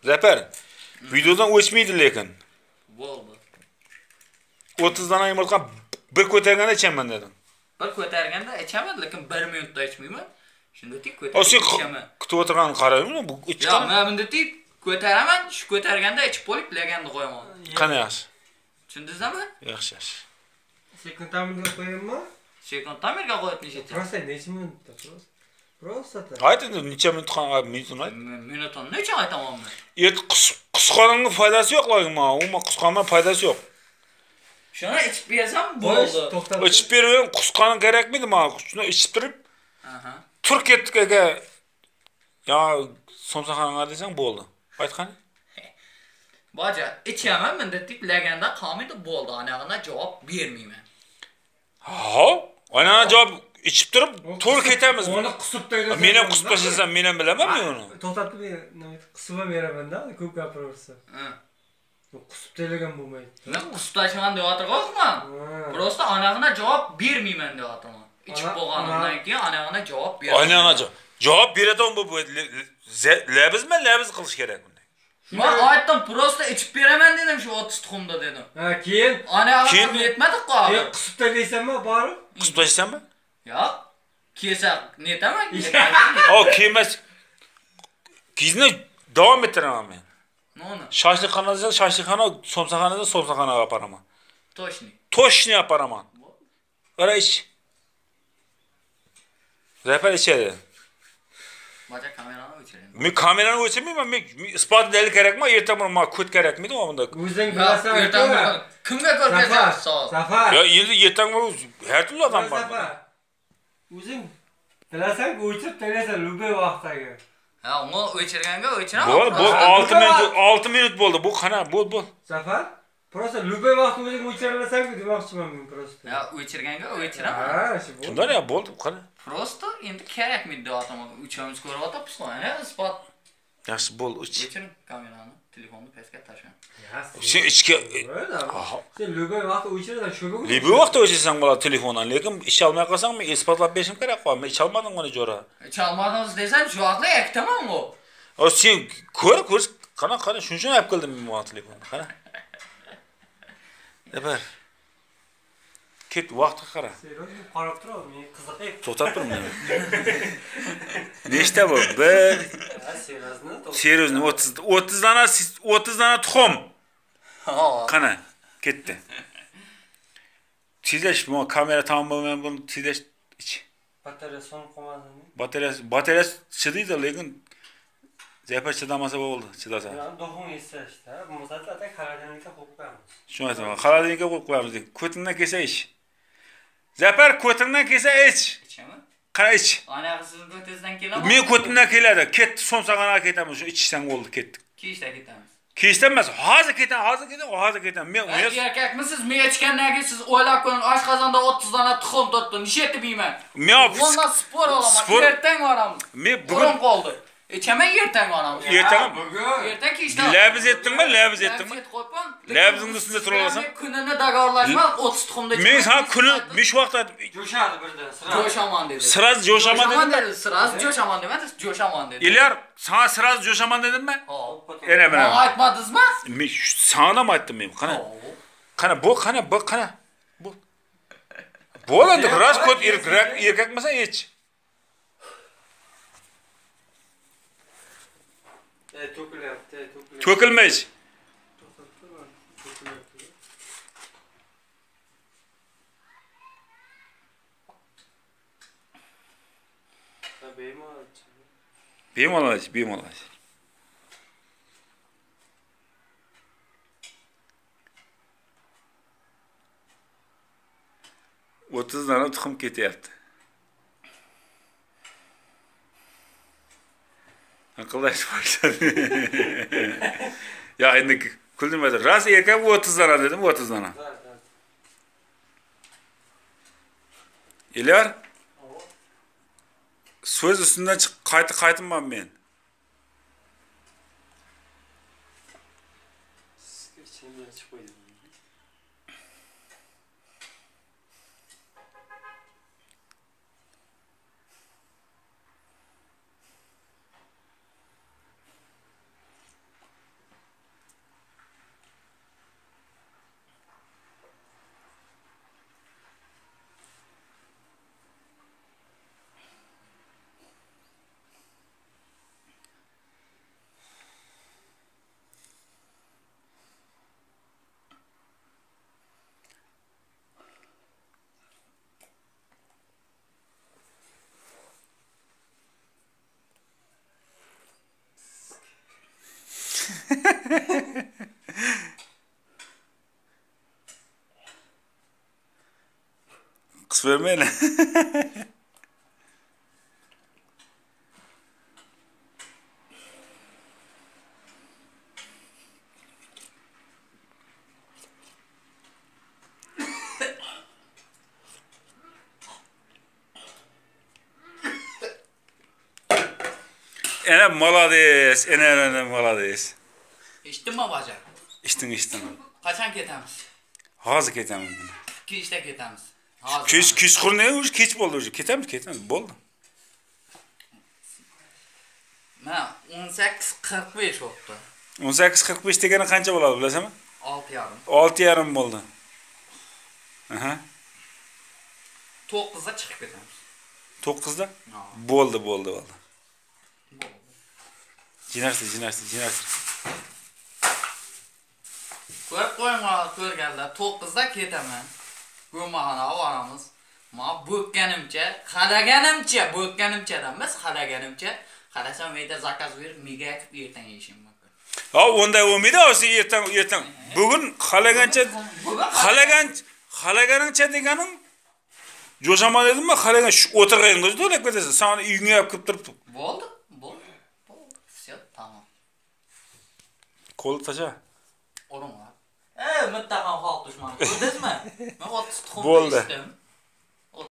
Zafer. Videodan o'chmaydi lekin. Bo'ldi. 30 dana yumurta bir ko'targanda ichaman dedim. Bir ko'targanda ichaman, lekin 1 minutda ichmayman. Shunda tik O ko'tarib sen ichaman. kutib o'tirganini qaraymi? Bu Yo'q, ichgan. men bunda tik ko'taraman, shu ko'targanda ichib bo'lib, laganda qo'yaman. Qani yaxshi. Tushundingizmi? Yaxshi, yaxshi. Sekund tamirga qo'yaymi? Sekund tamirga qo'yib necha? Prosta necha minutda? Prosta. Ayt endi necha minut minutini ayt. Minutni necha aytaman men? Qusqonning foydasi yo'q lo'g'ma. Umuman qusqonning foydasi yo'q. Shuni ichib bersam bo'ldi. To'xtab. Ichib berib, qusqoning kerakmidi men? Shuni ichib turib, Aha. tur ketdik aka. Ya somsaxonaga desang bo'ldi. Aytqani? Baja, ichaman, menda tik laganda qolmaydi bo'ldi. Anag'ina javob bermayman. Ha? Ana javob ichib turib, tur ketamiz. Uni qisib qo'ydi. Men ham qisib tashlasham, men ham bilaman uni. To'xtatib qisib ham beraman-da, ko'p gapiraversa. Qisib telagan bo'lmaydi. Men qisib tashlaman deyotirman. Prosta anag'ina javob bermayman deyotirman. Ichib bo'lganimdan keyin anag'ina javob bermayman. Ana javob beradigan bu labizmi qilish kerak bunday. Men aytdim, prosta ichib beraman dedim shu 30 tuxumda dedim. Ha, keyin Anag'ina yetmadi-ku. qisib taylaysanmi, borib? Qisib tashlaysanmi? Yo'q. Kelsak netaman? O, kelmas. Kizni davom ettiraman men. Nima? Shashlikxona, somsaxonaga aparaman. Toshni aparaman. Qara ish. Zafer ichadi. Baja kamerani o'chiraman. Men kamerani o'chirmayman, men isbot dalil kerakmi? Ertaga men ko't kerakmidi bunda? O'zing bilasan. Kimga ko'rgazasiz? Zafar. Ya endi ertaga har turli odam bor. Zafar. O'zing bilasan, o'chirib taylaysan любой vaqtdagi. Ha, uni o'chirganga o'chiraman. Bo'ldi, 6 minut bo'ldi. Bu qana, bo'ldi. Zafar, prosta любой vaqt o'zing o'chirasan-ku demoqchiman men prosta. Ha, o'chirganga o'chiraman. Ha, shu bo'ldi. Shundan ya bo'ldi, qana. Prosta endi kerakmi deyotaman. Uchamiz ko'ryapmiz qo'yani, isbot. Yaxshi bo'ldi, O'chiring kamerani, telefonni pastga tashlang. Sen ichga Sen любой vaqt o'chirasan, shu bo'ldi. Libi vaqt o'chirsan bo'ladi telefondan, lekin ish olmay qolsang men isbotlab berishim kerak-ku. Men ish olmadim uni jo'ra. Ish olmadingiz desam, shu vaqtda yaktaman-ku. O sen ko'r, qana shuning uchun olib keldim men bu telefonni. Qara. Zafer. Ket vaqtga qara. Seriyozmi qarab turibman, men qiziqib. To'xtab turibman. Nechta bu? 1 Seriyozni 30 dana tuxum. Qana, ketdi. Tezlash, bu kamera tamom bo'lmagan buni tezlash ich. Batareya so'nib qolmadimi? Batareya chidaydi, lekin Zafer chidamasa bo'ldi, chidasa. Do'xum yesa işte. Bu zaten xaridorlikka qo'yib qo'yamiz. Shuni aytaman, xaridorlikka qo'yib qo'yamiz. Ko'tingdan kelsa ish. Zafer ko'tingdan kelsa ich. Ichaman. Qara ich. Anag'i siz ko'tingizdan keladimi? Men ko'tingdan keladi. Ketdi, somsaxonaga ketamiz. Shu ichishdan bo'ldi, ketdik. Kechda ketamiz. Kechdan emas, hozir ketaman. Men erkakmisiz? Men ichgandan keyin siz o'ylab ko'ring, oshqozonda 30 dona tuxum turibdi. Nisha etib yeyman. Bundan spor olaman. Ertaga boramiz. Men bugun qoldi. Ichaman ertaga boramiz. Ertaga kechda. Labz etdingmi? Labzingni ustida tura olasan. Kunini davorlashman 30 tuxumda ichaman. Men sana kuni mish vaqtda Jo'shadi birdan. Jo'shaman dedi. Siraz jo'shaman dedim. Siraz jo'shaman demadi, jo'shaman dedi. Ilyar, sana siraz jo'shaman dedimmi? Yana Men aytmadingizmi? Men sana ham aytdim men. Qana bu. Bu. Bo'ladi, ras ko't erkakmisan hech. To'kilmaydi. Bemalol. 30 dana tuxum ketyapti. Aqllash boshladi. Ya endi kuldim aytdim. Ras erkak 30 dana dedim, 30 dana. Ilyar. So'z ustidan qaytmayman men. Kız vermeyle. Ene malades, ene malades. İçtin mi bacak? İçtin. Kaçan ketemiz? Hazır ketemiz. 2 ketemiz. Küs kurne uç keç boldu ucu. Ketemiz boldu. Mana 18:45 oldu. 18:45 degeni qancha bo'ladi bilasizmi? 6:30. 6:30 bo'ldi. Aha. 9'da chiqib ketamiz. 9'da? Bo'ldi. Jinarsiz. Ko'rib qo'yinglar, ko'rganlar. 9'da ketaman. Go'maxonaga boramiz. Men bo'kkanimcha, emas, xalasam meyda zakaz berib, mega aytib ertaga yeyishim mumkin. Ha, unday bo'lmaydi, o'zi ertang. Bugun xalaganingcha deganing jo'shaman dedimmi? Xalagan shu o'tirg'ayingda o'ylab ketasan. Seni uyingga olib kirib turibdi. Bo'ldi. Всё, tamam. Qo'l tasha. O'ringlar. Muttaqam xalq dushmani. Ko'rdingizmi? Men 30 tuxum Bo'ldi. ichdim.